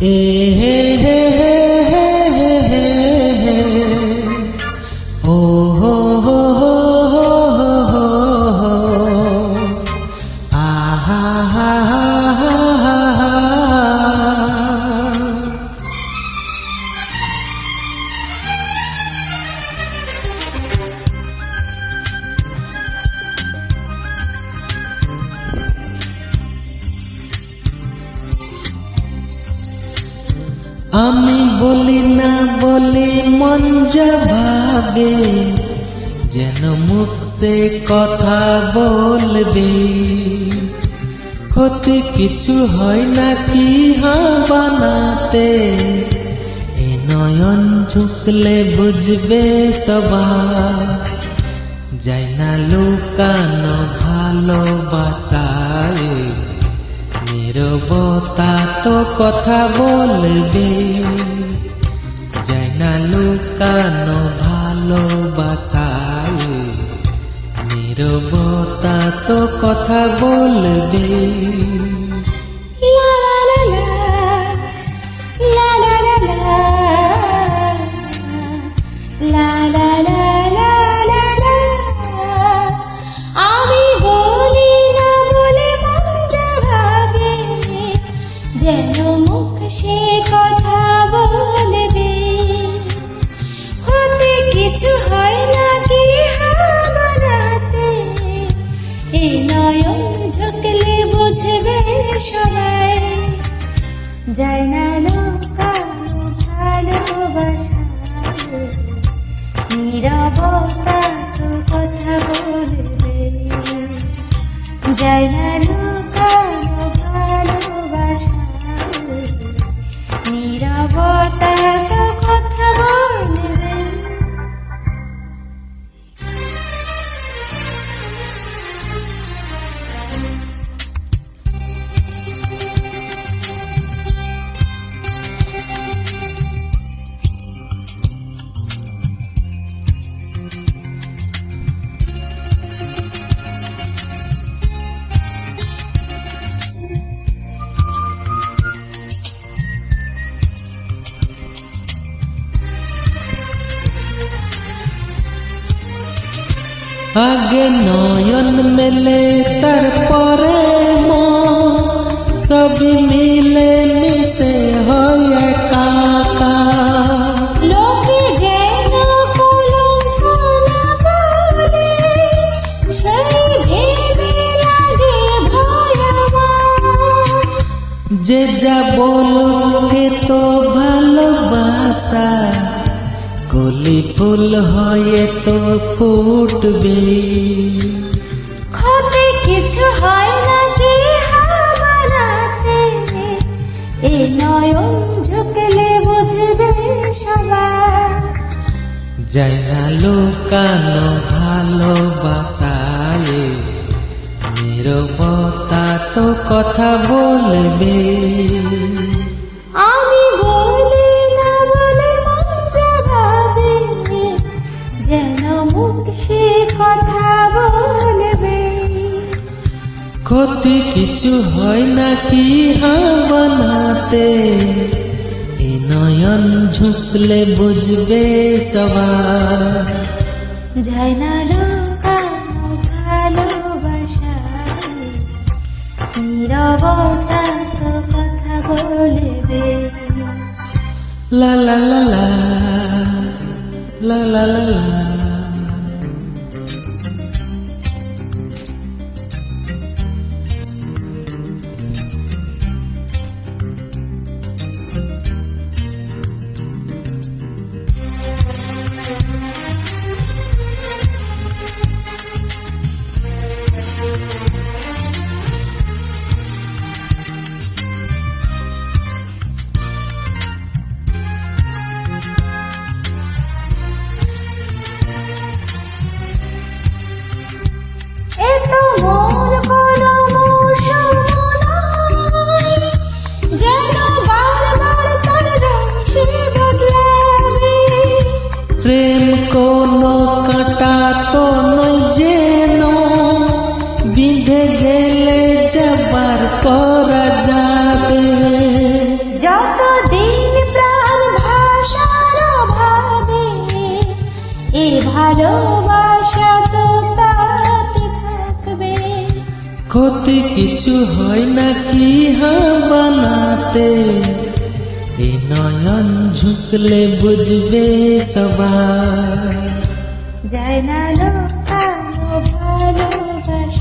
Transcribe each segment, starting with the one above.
এ হে হে হে হে হে হে ও হো হো হো হো হো আহা হা হা হা হা। আমি বলি না বলি মন যা ভাবে, যেন মুখ সে কথা বলবে। ক্ষতি কিছু হয় নাকি হ্যাঁ বানাতে, এ নয়ন ঝুঁকলে বুঝবে সবাই। যাই না লুকানো ভালোবাসায়, নীরবতা তো কথা বলবে। যাই না লুকানো ভালোবাসায়, নীরবতা তো কথা বলবে। লা লা লা লা লা লা লা লা লা লা লা লা। আমি বলি না বলে মন যা ভাবে, যেন মুখ সে কথা বলবে। হতে কিছু হয় নাকি হ্যাঁ বানাতে, এই নয়ন ঝুঁকলে বুঝবে সবাই। যায় না লুকানো ভালোবাসায়, নীরবতা তো কথা বলবে। যায় না লুকানো ভালোবাসায়, নীরবতা তো কথা বলবে। আগে নয়ন মেলে তারপরে মন, সবই মিলে মিশে হয় একাকার। লোকে যেন কলঙ্ক না বলে, সেই ভেবে লাগে ভয়াবহ। যে যা বলুকে তো ভালোবাসা, কলি ফুল হয়ে তো ফুটবে। ক্ষতি কিছু হয় নাকি হ্যাঁ বানাতে, এ নয়ন ঝুঁকলে বুঝবে সবাই। যাই না লুকানো ভালোবাসায়, নীরবতা তো কথা বলবে। আমি বলি না বলে মন যা ভাবে, যেন মুখ সে কথা বলবে। ক্ষতি কিছু হয় নাকি হ্যাঁ বানাতে, এ নয়ন ঝুঁকলে বুঝবে সবাই। যায় না লুকানো ভালোবাসায়, নীরবতা তো কথা বলবে। লা লা লা লা লা লা লা লা। প্রেম কোনো কাঁটা তো নয় যেন, বিঁধে গেলে যাবার করা যাবে। যত ক্ষতি কিছু হয় নাকি বানাতে, এই নয়ন ঝুঁকলে বুঝবে সবাই। যায় না লুকানো ভালোবাসায়,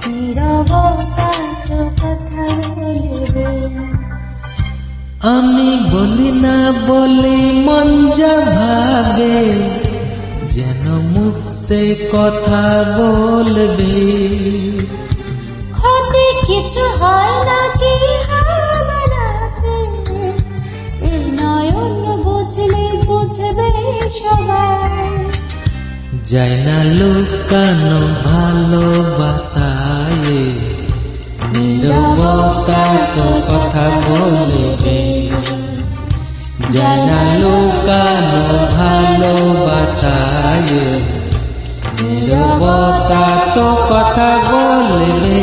নীরবতা তো কথা বলবে। আমি বলি না বলি মন যা ভাবে, যেন মুখ সে কথা বলবে। ক্ষতি কিছু হয় নাকি বানাতে, এই নয়ন বুঝলে বুঝবে সবাই। যায় না লুকানো ভালোবাসায়, নীরবতা তো কথা বলবে। যায় না লুকানো ভালোবাসায়, নীরবতা তো কথা বলবে।